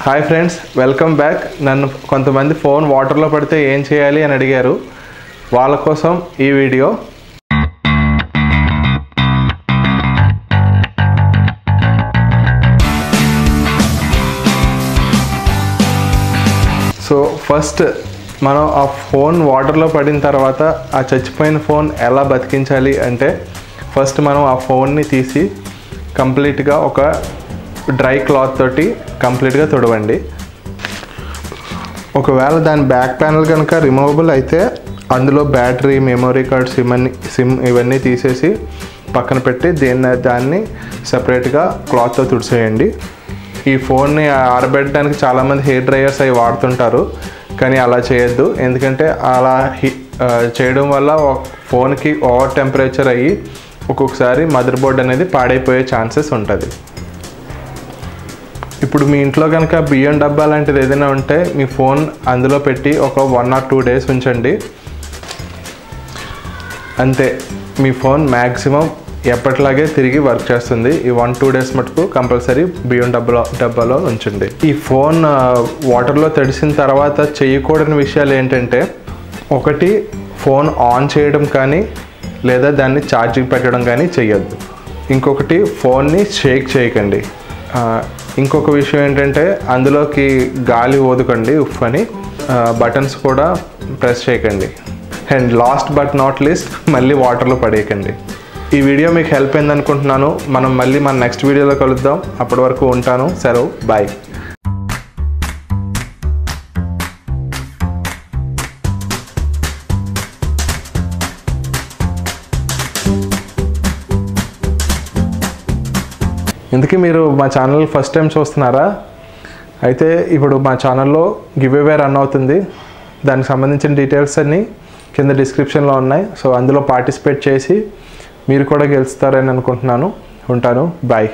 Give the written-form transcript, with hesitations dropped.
Hi friends, welcome back. నన్ను కొంతమంది phone వాటర్లో పడితే ఏం చేయాలి అని అడిగారు. వాళ్ళ కోసం ఈ వీడియో. సో ఫస్ట్ మనం ఆ ఫోన్ వాటర్లో పడిన తర్వాత ఆ చచ్చిపోయిన ఫోన్ ఎలా బతికించాలి అంటే, ఫస్ట్ మనం ఆ ఫోన్ని తీసి కంప్లీట్గా ఒక డ్రై క్లాత్ తోటి కంప్లీట్గా తుడవండి. ఒకవేళ దాని బ్యాక్ ప్యానల్ కనుక రిమూవబుల్ అయితే అందులో బ్యాటరీ, మెమరీ కార్డ్స్, సిమ్ ఇవన్నీ తీసేసి పక్కన పెట్టి దాన్ని సపరేట్గా క్లాత్తో తుడిసేయండి. ఈ ఫోన్ని ఆరబెట్టడానికి చాలామంది హెయిర్ డ్రైయర్స్ అవి వాడుతుంటారు, కానీ అలా చేయొద్దు. ఎందుకంటే అలా చేయడం వల్ల ఫోన్కి ఓవర్ టెంపరేచర్ అయ్యి ఒక్కొక్కసారి మదర్ బోర్డ్ అనేది పాడైపోయే ఛాన్సెస్ ఉంటుంది. ఇప్పుడు మీ ఇంట్లో కనుక బియ్యం డబ్బా లాంటిది ఏదైనా ఉంటే మీ ఫోన్ అందులో పెట్టి ఒక 1 or 2 days ఉంచండి. అంతే, మీ ఫోన్ మ్యాక్సిమం ఎప్పటిలాగే తిరిగి వర్క్ చేస్తుంది. ఈ 1-2 days మటుకు కంపల్సరీ బియ్యం డబ్బాలో ఉంచండి. ఈ ఫోన్ వాటర్లో తడిసిన తర్వాత చేయకూడని విషయాలు ఏంటంటే, ఒకటి ఫోన్ ఆన్ చేయడం కానీ లేదా దాన్ని ఛార్జింగ్ పెట్టడం కానీ చేయొద్దు. ఇంకొకటి ఫోన్ని షేక్ చేయకండి. ఇంకొక విషయం ఏంటంటే, అందులోకి గాలి ఊదకండి ఉఫ్ అని. బటన్స్ కూడా ప్రెస్ చేయకండి. And last but not least, మళ్ళీ వాటర్లో పడేయకండి. ఈ వీడియో మీకు హెల్ప్ అయింది అనుకుంటున్నాను. మనం మళ్ళీ మన నెక్స్ట్ వీడియోలో కలుద్దాం. అప్పటి వరకు ఉంటాను. సెలవు, బాయ్. ఇందుకే మీరు మా ఛానల్ ఫస్ట్ టైం చూస్తున్నారా? అయితే ఇప్పుడు మా ఛానల్లో గివ్ అవే రన్ అవుతుంది. దానికి సంబంధించిన డీటెయిల్స్ అన్నీ కింద డిస్క్రిప్షన్లో ఉన్నాయి. సో అందులో పార్టిసిపేట్ చేసి మీరు కూడా గెలుస్తారని అనుకుంటున్నాను. ఉంటాను, బాయ్.